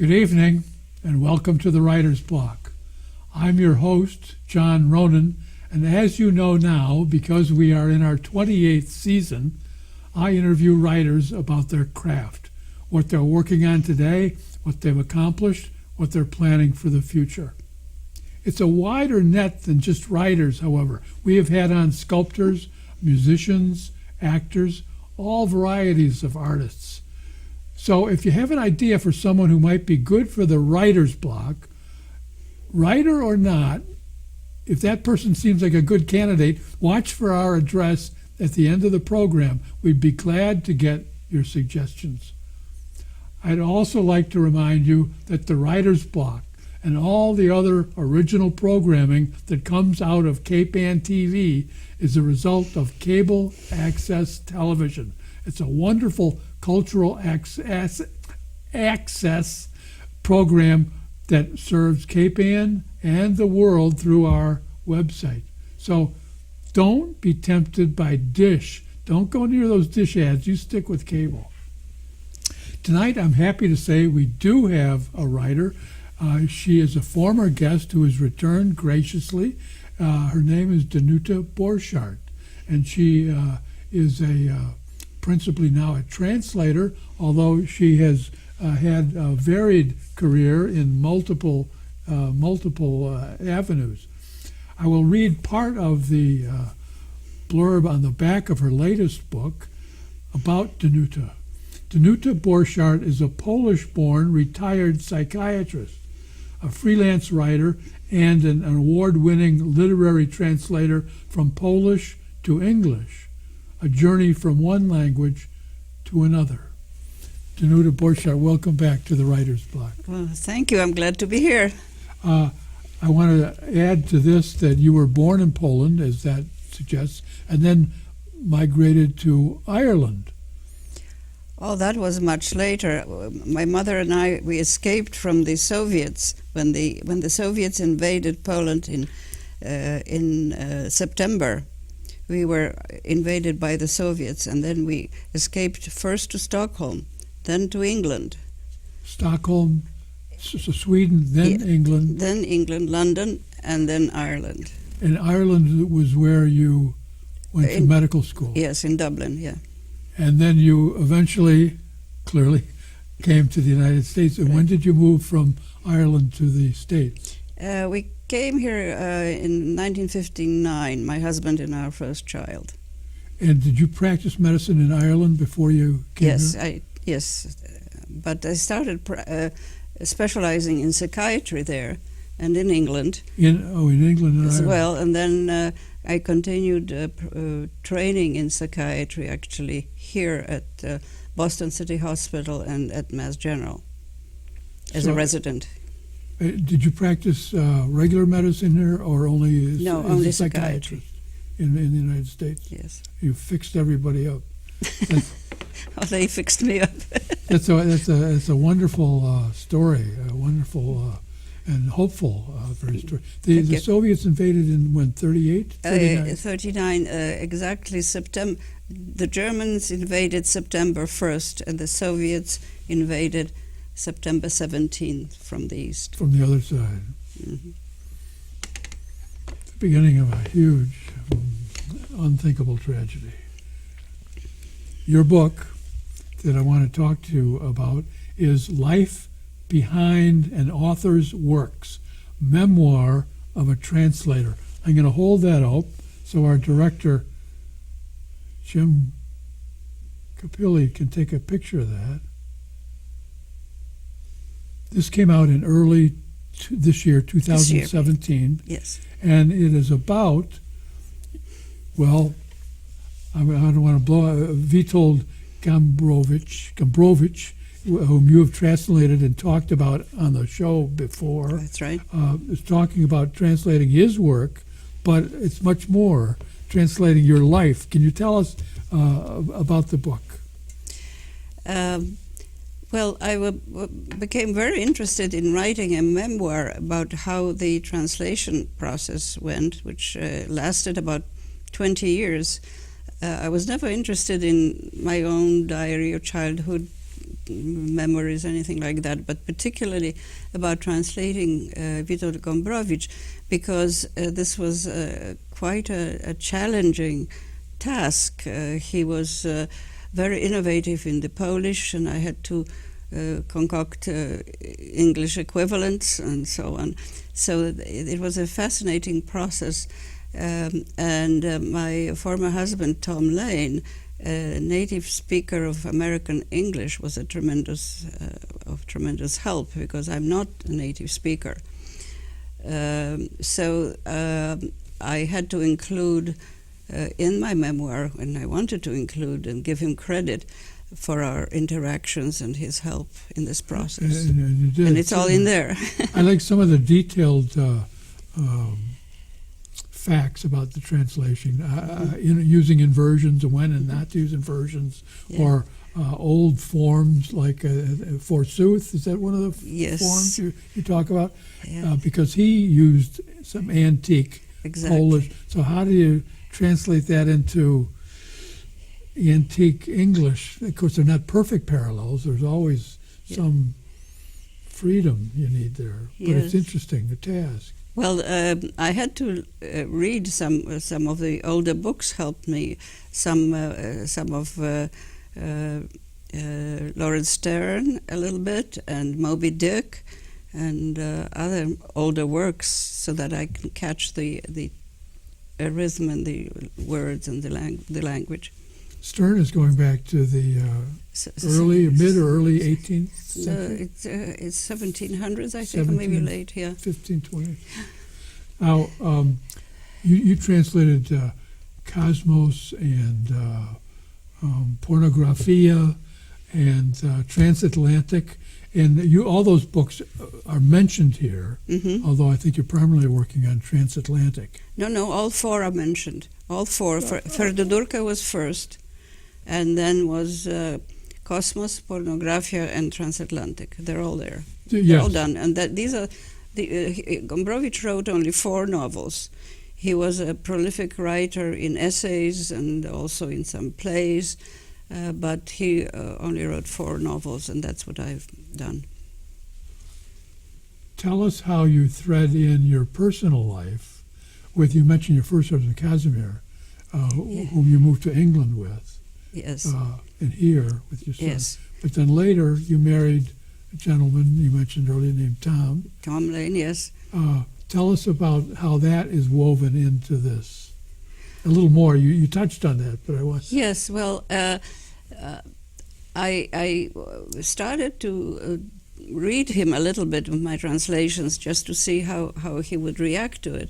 Good evening, and welcome to the Writer's Block. I'm your host, John Ronan, and as you know now, because we are in our 28th season, I interview writers about their craft, what they're working on today, what they've accomplished, what they're planning for the future. It's a wider net than just writers, however. We have had on sculptors, musicians, actors, all varieties of artists. So if you have an idea for someone who might be good for the writer's block, writer or not, if that person seems like a good candidate, watch for our address at the end of the program. We'd be glad to get your suggestions. I'd also like to remind you that the writer's block and all the other original programming that comes out of Cape Ann TV is a result of cable access television. It's a wonderful cultural access program that serves Cape Ann and the world through our website. So don't be tempted by Dish. Don't go near those Dish ads. You stick with cable. Tonight, I'm happy to say we do have a writer. She is a former guest who has returned graciously. Her name is Danuta Borchardt, and she is principally now a translator, although she has had a varied career in multiple avenues. I will read part of the blurb on the back of her latest book about Danuta. Danuta Borchardt is a Polish-born retired psychiatrist, a freelance writer, and an award-winning literary translator from Polish to English, a journey from one language to another. Danuta Borchardt, welcome back to the Writer's Block. Well, thank you. I'm glad to be here. I want to add to this that you were born in Poland, as that suggests, and then migrated to Ireland. Oh, that was much later. My mother and I, we escaped from the Soviets when the Soviets invaded Poland in September. We were invaded by the Soviets, and then we escaped first to Stockholm, then to England. Stockholm, Sweden, then England. Then England, London, and then Ireland. And Ireland was where you went to medical school. Yes, in Dublin, yeah. And then you eventually, clearly, came to the United States. And when did you move from Ireland to the States? We came here in 1959, my husband and our first child. And did you practice medicine in Ireland before you came here? Yes, but I started specializing in psychiatry there and in England. In England and as Ireland. well, and then I continued training in psychiatry actually here at Boston City Hospital and at Mass General as a resident. Did you practice regular medicine here, or only as only a psychiatrist in the United States? Yes. You fixed everybody up. Oh, they fixed me up. That's a wonderful story, a wonderful and hopeful story. The Soviets invaded in when, 38? 39? 39, exactly September. The Germans invaded September 1st, and the Soviets invaded September 17th from the east. From the other side. Mm-hmm. The beginning of a huge, unthinkable tragedy. Your book that I want to talk to you about is Life Behind an Author's Works, Memoir of a Translator. I'm going to hold that up so our director, Jim Capilli, can take a picture of that. This came out in early this year, 2017. Yes. And it is about, well, I don't want to blow Witold Gombrowicz, whom you have translated and talked about on the show before. That's right. Is talking about translating his work, but it's much more, translating your life. Can you tell us about the book? Well, I became very interested in writing a memoir about how the translation process went, which lasted about 20 years. I was never interested in my own diary or childhood memories, anything like that, but particularly about translating Witold Gombrowicz, because this was quite a challenging task. He was very innovative in the Polish, and I had to concoct English equivalents and so on. So it was a fascinating process. And my former husband, Tom Lane, a native speaker of American English, was a tremendous help, because I'm not a native speaker. So I had to include in my memoir, and I wanted to include and give him credit for our interactions and his help in this process. And it's all in there. I like some of the detailed facts about the translation, using inversions and when and not to use inversions, or old forms like forsooth. Is that one of the forms you talk about? Yeah. Because he used some antique Polish. So how do you translate that into antique English? Of course, they're not perfect parallels. There's always some freedom you need there. But it's interesting, the task. Well, I had to read some of the older books. Helped me. Some of Lawrence Stern a little bit, and Moby Dick, and other older works, so that I can catch the rhythm and the words and the language. Stern is going back to the mid or early 18th century? It's 1700s, I think, maybe late, 1520. Now, you translated Cosmos and Pornografia and Transatlantic, and all those books are mentioned here, although I think you're primarily working on Transatlantic. No, all four are mentioned. All four. Ferdudurka was first, and then was Cosmos, Pornografia, and Transatlantic. They're all there. They're all done. And these are Gombrowicz wrote only 4 novels. He was a prolific writer in essays and also in some plays, but he only wrote 4 novels, and that's what I've done. Tell us how you thread in your personal life with, you mentioned your first husband, Casimir, whom you moved to England with. Yes. And here with your son. Yes. But then later you married a gentleman you mentioned earlier named Tom. Tom Lane, yes. Tell us about how that is woven into this. A little more. You touched on that, but I want. Yes. Well, I started to read him a little bit of my translations just to see how he would react to it,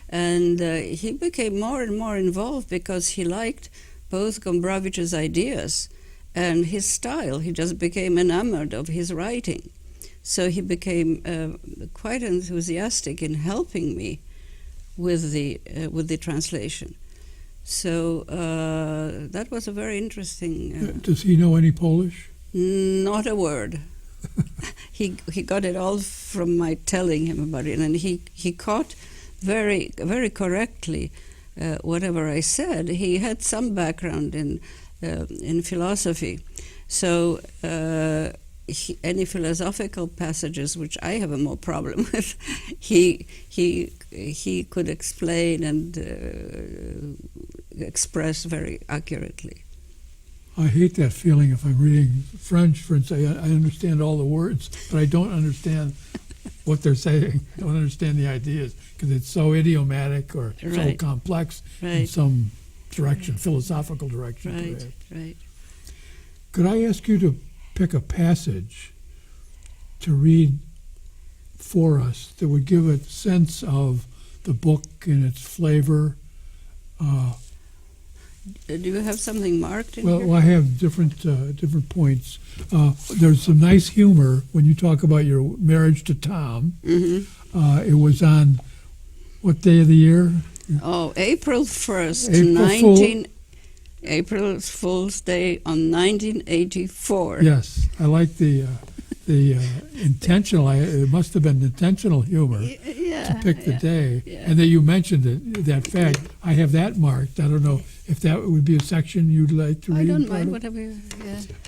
and he became more and more involved because he liked both Gombrowicz's ideas and his style. He just became enamored of his writing. So he became quite enthusiastic in helping me with the translation. So that was a very interesting... Does he know any Polish? Not a word. He got it all from my telling him about it, and he caught very, very correctly whatever I said. He had some background in philosophy, so any philosophical passages which I have a more problem with, he could explain and express very accurately. I hate that feeling if I'm reading French, for instance. I understand all the words, but I don't understand what they're saying. I don't understand the ideas because it's so idiomatic or so complex in some direction, philosophical direction. Right. Could I ask you to pick a passage to read for us that would give a sense of the book and its flavor? Do you have something marked in here? Well, I have different points. There's some nice humor when you talk about your marriage to Tom. Mm-hmm. It was on what day of the year? Oh, April 1st, April Fool's Day on 1984. Yes, I like the the intentional. It must have been intentional humor to pick the day, and that you mentioned it. That fact, I have that marked. I don't know if that would be a section you'd like to read. I don't mind whatever.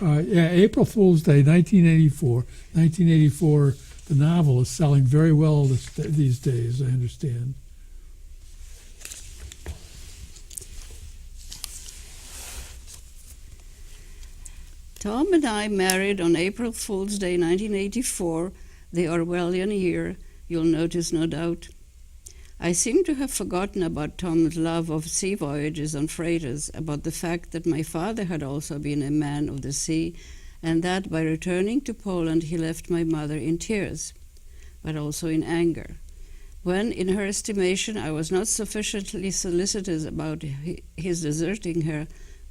April Fool's Day, 1984. 1984. The novel is selling very well these days, I understand. Tom and I married on April Fool's Day, 1984, the Orwellian year, you'll notice no doubt. I seem to have forgotten about Tom's love of sea voyages on freighters, about the fact that my father had also been a man of the sea, and that by returning to Poland he left my mother in tears, but also in anger. When, in her estimation, I was not sufficiently solicitous about his deserting her,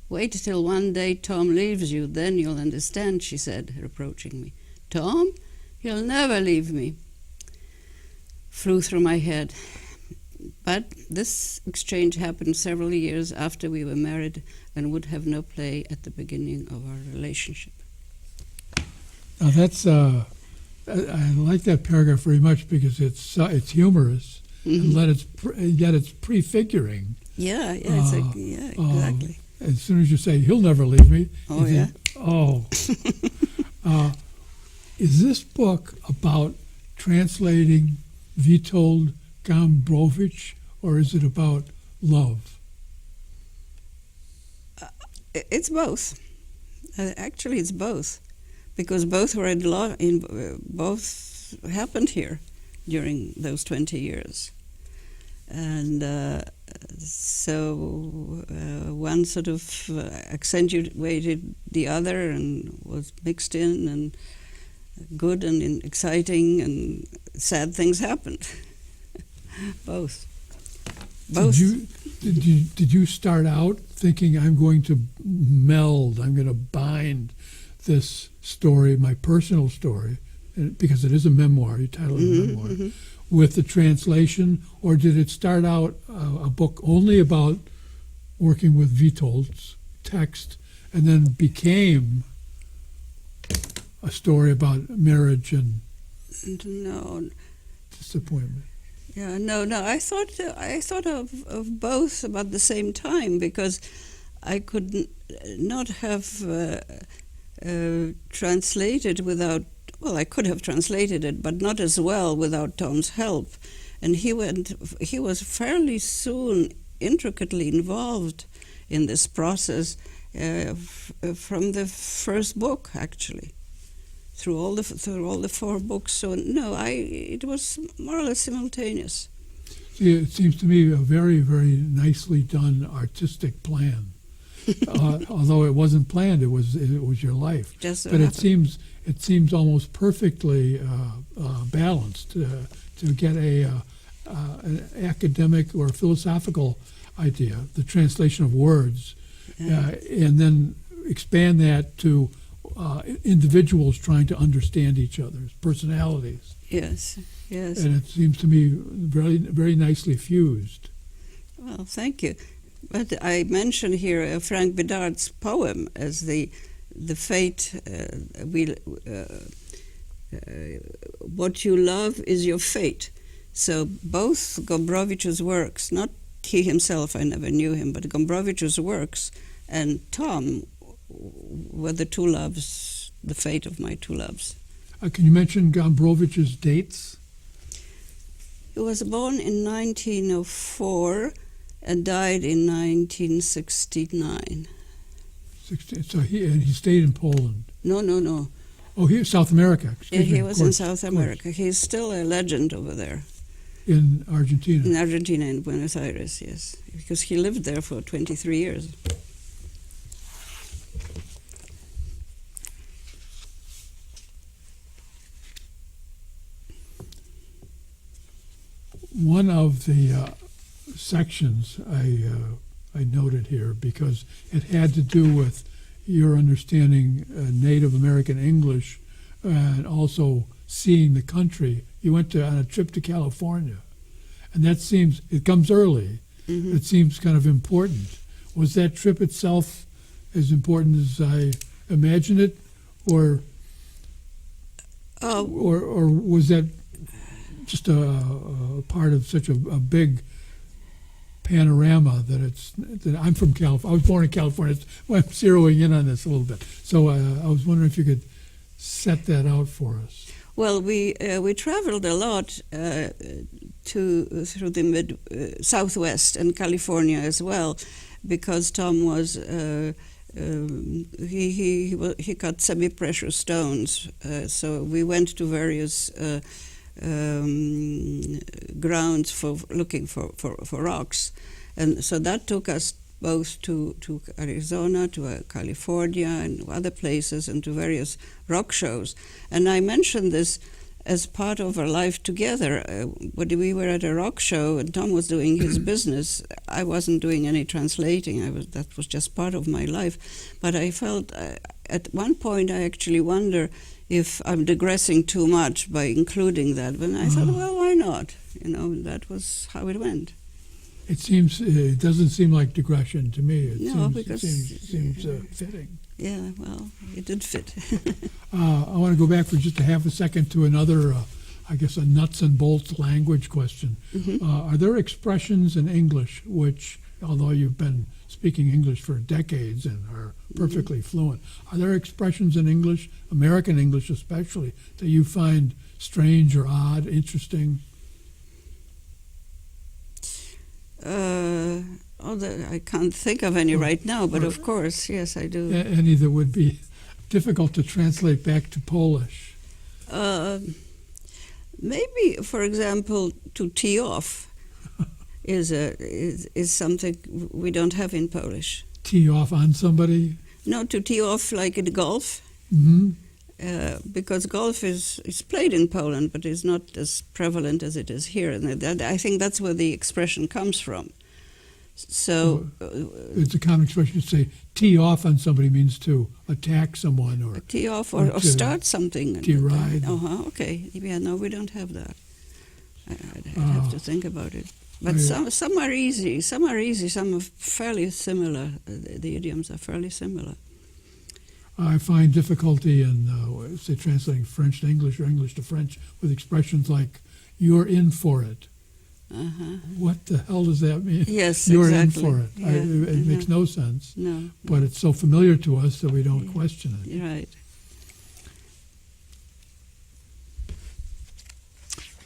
"Wait till one day Tom leaves you, then you'll understand," she said, reproaching me. "Tom? He'll never leave me," flew through my head. But this exchange happened several years after we were married and would have no play at the beginning of our relationship. Now that's I like that paragraph very much because it's humorous, and yet it's prefiguring. Exactly. As soon as you say he'll never leave me, you think, is this book about translating Witold Gombrowicz, or is it about love? It's both. Actually, it's both, because both were both happened here during those 20 years, and so one sort of accentuated the other and was mixed in, and good and exciting and sad things happened. Both. Did you start out thinking, I'm going to meld, I'm going to bind this story, my personal story, because it is a memoir, you titled it a memoir, with the translation, or did it start out a book only about working with Witold's text, and then became a story about marriage and disappointment? No. I thought of both about the same time, because I could not have translated without. Well, I could have translated it, but not as well without Tom's help. And he was fairly soon intricately involved in this process from the first book, actually, through all the 4 books. So no, it was more or less simultaneous. See, it seems to me a very, very nicely done artistic plan. Although it wasn't planned, it was your life. But it seems almost perfectly balanced to get an academic or philosophical idea, the translation of words, and then expand that to individuals trying to understand each other's personalities. Yes. And it seems to me very, very nicely fused. Well, thank you. But I mention here Frank Bedard's poem as the fate. What you love is your fate. So both Gombrowicz's works, not he himself, I never knew him, but Gombrowicz's works and Tom were the two loves, the fate of my two loves. Can you mention Gombrowicz's dates? He was born in 1904 and died in 1969. So he stayed in Poland? No. Oh, South America. He was in South America. He's still a legend over there. In Argentina? In Argentina, in Buenos Aires, yes. Because he lived there for 23 years. One of the sections I noted here, because it had to do with your understanding Native American English and also seeing the country. You went on a trip to California, and it comes early. It seems kind of important. Was that trip itself as important as I imagined it, or? or was that just a part of such a big panorama that I'm from California. I was born in California. I'm zeroing in on this a little bit. So I was wondering if you could set that out for us. Well, we traveled a lot through the Southwest and California as well, because Tom was he cut semi-precious stones. So we went to various grounds for looking for rocks, and so that took us both to Arizona, to California, and other places, and to various rock shows. And I mentioned this as part of our life together. When we were at a rock show, and Tom was doing his business, I wasn't doing any translating. That was just part of my life. But I felt at one point I actually wonder if I'm digressing too much by including that. But I thought, well, why not? That was how it went. It doesn't seem like digression to me. It seems fitting. Yeah, well, it did fit. I want to go back for just a half a second to another, I guess, a nuts and bolts language question. Mm-hmm. Are there expressions in English which, although you've been speaking English for decades and are perfectly fluent, are there expressions in English, American English especially, that you find strange or odd, interesting? I can't think of any right now, but of course, yes, I do. Any that would be difficult to translate back to Polish? Maybe, for example, to tee off is something we don't have in Polish. Tee off on somebody? No, to tee off like in golf. Mm-hmm. Because golf is played in Poland, but is not as prevalent as it is here. And I think that's where the expression comes from. So it's a common expression to say tee off on somebody means to attack someone or tee off or start something. Tee ride. Okay. Yeah, no, we don't have that. I'd have to think about it. But some are easy. Some are fairly similar. The idioms are fairly similar. I find difficulty in, say, translating French to English or English to French with expressions like, you're in for it. Uh-huh. What the hell does that mean? Yes, you're exactly. in for it. Yeah. It makes no sense. No. But it's so familiar to us that we don't question it. Right.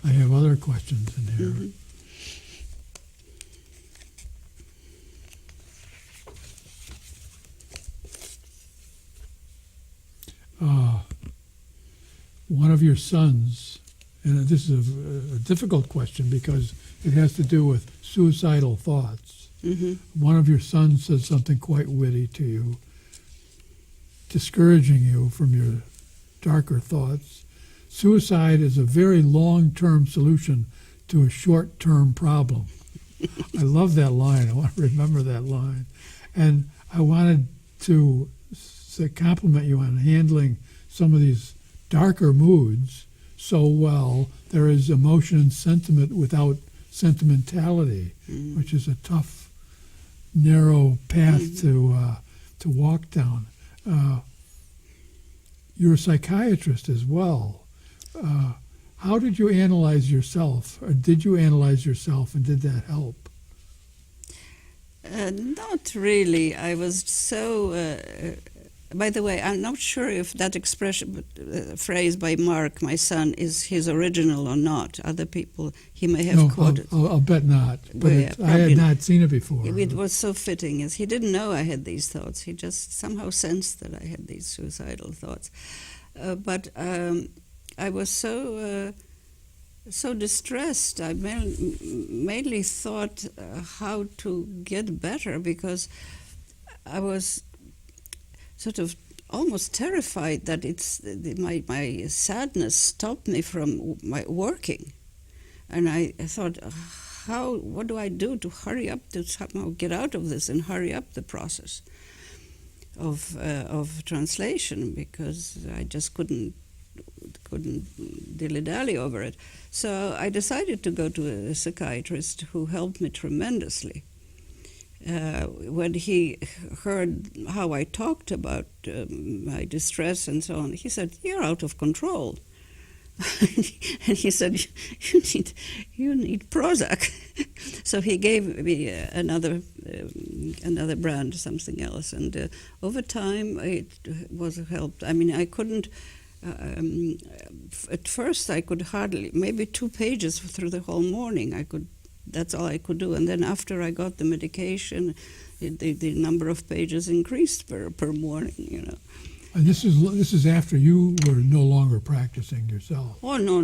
I have other questions in here. Mm-hmm. One of your sons, and this is a difficult question because it has to do with suicidal thoughts. Mm-hmm. One of your sons said something quite witty to you, discouraging you from your darker thoughts. Suicide is a very long-term solution to a short-term problem. I love that line. I want to remember that line. And I wanted to compliment you on handling some of these darker moods so well. There is emotion and sentiment without sentimentality, which is a tough, narrow path to walk down. You're a psychiatrist as well. How did you analyze yourself, or did you analyze yourself, and did that help? Not really. I was so... by the way, I'm not sure if that phrase by Mark, my son, is his original or not. Other people, he may have quoted. I'll bet not. But Yeah, I had not seen it before. It was so fitting. He didn't know I had these thoughts. He just somehow sensed that I had these suicidal thoughts. But I was so distressed. I mainly thought how to get better, because I was sort of almost terrified that my sadness stopped me from my working. And I thought, what do I do to hurry up, to somehow get out of this and hurry up the process of translation, because I just couldn't dilly-dally over it. So I decided to go to a psychiatrist who helped me tremendously. When he heard how I talked about my distress and so on, he said, "You're out of control." And he said, you need Prozac. So he gave me another brand, something else. And over time, it was helped. I mean, I couldn't. At first, I could hardly, maybe 2 pages through the whole morning. That's all I could do. And then after I got the medication, the number of pages increased per morning. You know. And this is after you were no longer practicing yourself. Oh, no.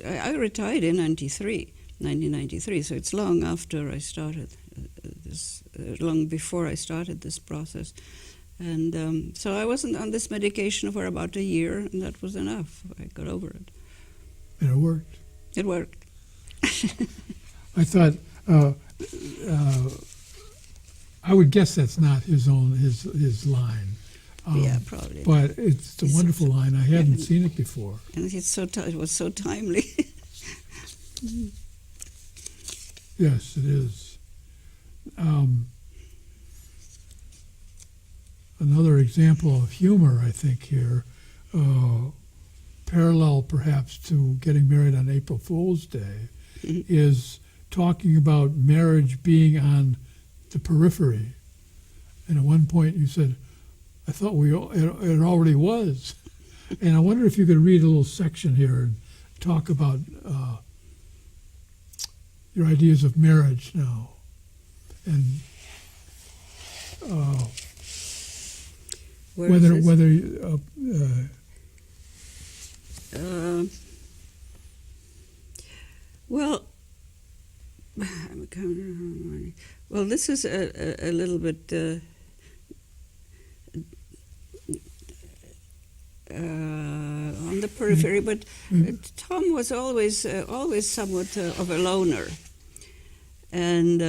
I retired in 1993, so it's long after I started long before I started this process. And so I wasn't on this medication for about a year, and that was enough. I got over it. And it worked. It worked. I thought, I would guess that's not his line. Yeah, probably. But it's a wonderful line. I hadn't seen it before. And it was so timely. Yes, it is. Another example of humor, I think, here, parallel perhaps to getting married on April Fool's Day, is talking about marriage being on the periphery. And at one point you said, I thought it already was. And I wonder if you could read a little section here and talk about your ideas of marriage now. And whether well, this is a little bit on the periphery, but Tom was always somewhat of a loner, and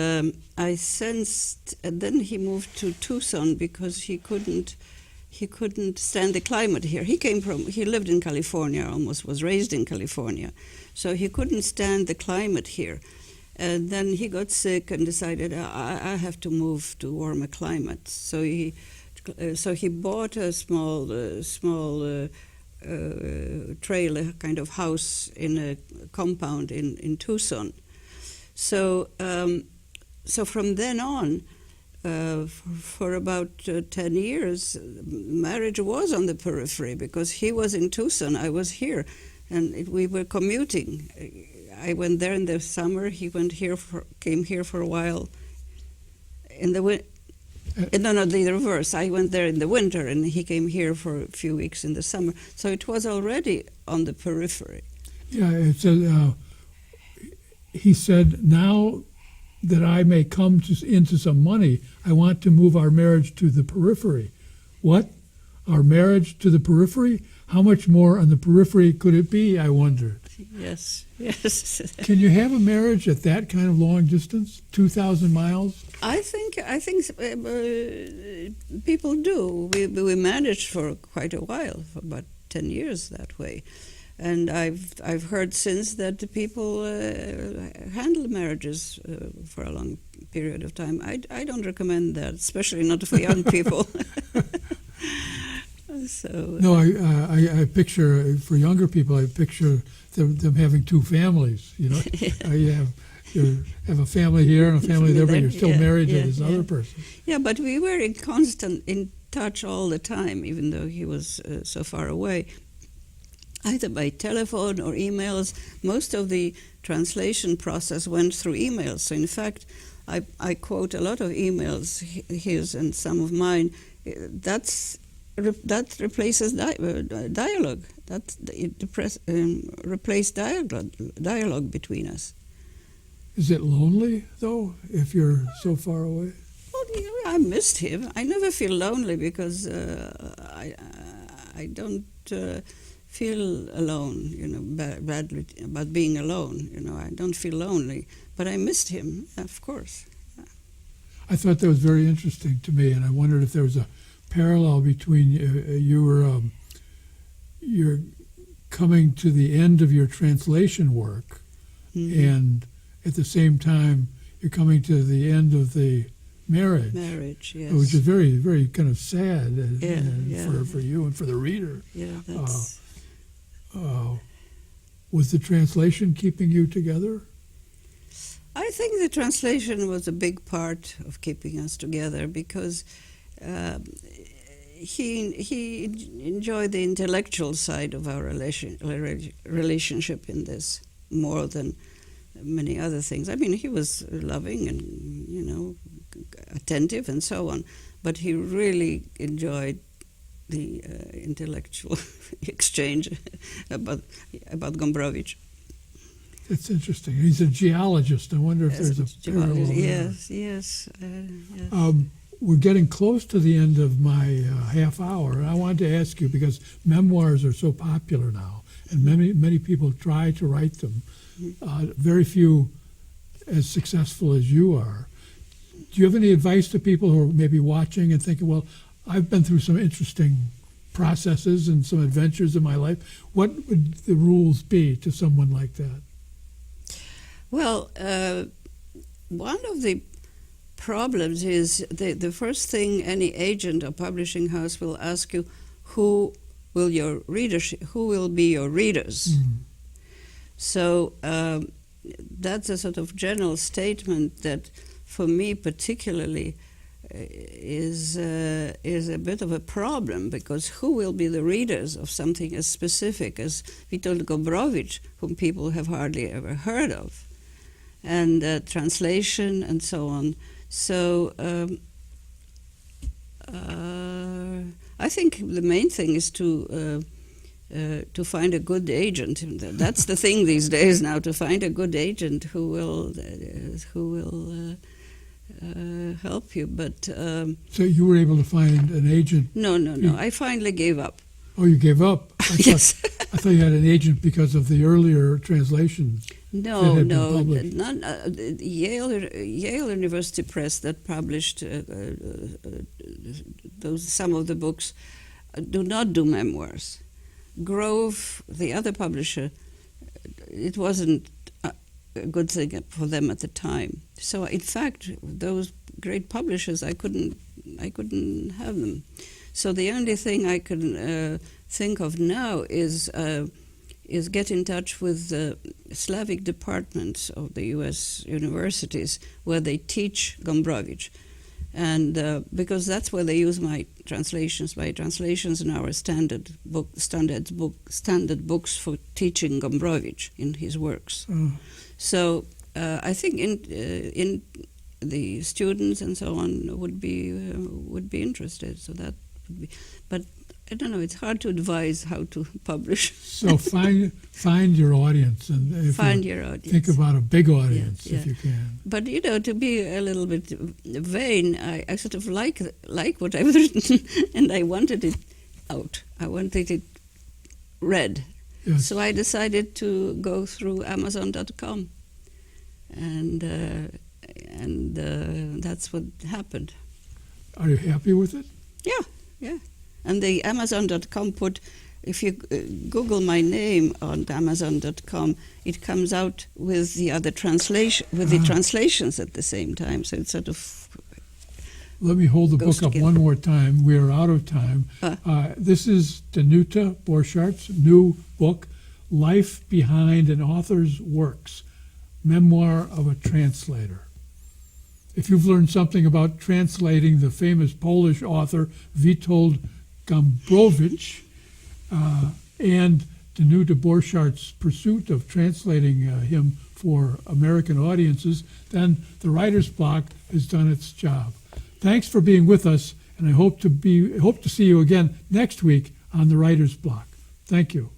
I sensed. And then he moved to Tucson because he couldn't stand the climate here. He lived in California, almost was raised in California, so he couldn't stand the climate here. And then he got sick and decided, I have to move to warmer climate. So he bought a small trailer kind of house in a compound in Tucson. So from then on, for about 10 years, marriage was on the periphery because he was in Tucson, I was here, and we were commuting. I went there in the summer. He came here for a while. The reverse. I went there in the winter, and he came here for a few weeks in the summer. So it was already on the periphery. Yeah, it said, he said, now that I may come into some money, I want to move our marriage to the periphery. What? Our marriage to the periphery? How much more on the periphery could it be, I wondered. Yes. Can you have a marriage at that kind of long distance, 2,000 miles? I think people do. We managed for quite a while, for about 10 years that way. And I've heard since that the people handle marriages for a long period of time. I don't recommend that, especially not for young people. So no, I picture for younger people. I picture them having two families. You know, you have a family here and a family there, but you're still married to this other person. Yeah, but we were in touch all the time, even though he was so far away. Either by telephone or emails. Most of the translation process went through emails. So in fact, I quote a lot of emails, his and some of mine. That replaces dialogue. Replaced dialogue between us. Is it lonely though, if you're so far away? Well, I missed him. I never feel lonely because I don't feel alone. Badly about being alone. I don't feel lonely, but I missed him, of course. I thought that was very interesting to me, and I wondered if there was a parallel between you're coming to the end of your translation work, and at the same time you're coming to the end of the marriage. Marriage, yes. Which is very, very kind of sad Yeah. for you and for the reader. Yeah, that's... Was the translation keeping you together? I think the translation was a big part of keeping us together because he enjoyed the intellectual side of our relationship in this more than many other things. I mean, he was loving and, attentive and so on, but he really enjoyed the intellectual exchange about Gombrowicz. It's interesting. He's a geologist. I wonder if there's a parallel there. Yes. We're getting close to the end of my half hour, and I wanted to ask you, because memoirs are so popular now, and many people try to write them. Very few as successful as you are. Do you have any advice to people who are maybe watching and thinking, well, I've been through some interesting processes and some adventures in my life. What would the rules be to someone like that? Well, one of the problems is the first thing any agent or publishing house will ask you, who will be your readers? So that's a sort of general statement that, for me particularly, is a bit of a problem, because who will be the readers of something as specific as Witold Gombrowicz, whom people have hardly ever heard of, and translation and so on. So I think the main thing is to find a good agent. That's the thing these days now, to find a good agent who will help you. But so you were able to find an agent? No. I finally gave up. Oh, you gave up? Yes. I thought you had an agent because of the earlier translations. No. Yale University Press that published some of the books do not do memoirs. Grove, the other publisher, it wasn't a good thing for them at the time. So in fact, those great publishers, I couldn't have them. So the only thing I can think of now is get in touch with the Slavic departments of the U.S. universities where they teach Gombrowicz. And because that's where they use my translations in our standard books for teaching Gombrowicz in his works. So I think in the students and so on would be interested. So that would be, but I don't know. It's hard to advise how to publish. So find your audience and find your audience. Think about a big audience if you can. But to be a little bit vain, I sort of like what I've written, and I wanted it out. I wanted it read. Yes. So I decided to go through Amazon.com, and that's what happened. Are you happy with it? Yeah. And the Amazon.com if you Google my name on Amazon.com, it comes out with the other the translations at the same time. So it's sort of. Let me hold the book up one more time. We are out of time. This is Danuta Borchardt's new book, Life Behind an Author's Works, Memoir of a Translator. If you've learned something about translating the famous Polish author Witold Gombrowicz and Danuta Borchardt's pursuit of translating him for American audiences, then the Writer's Block has done its job. Thanks for being with us, and I hope to see you again next week on the Writer's Block. Thank you.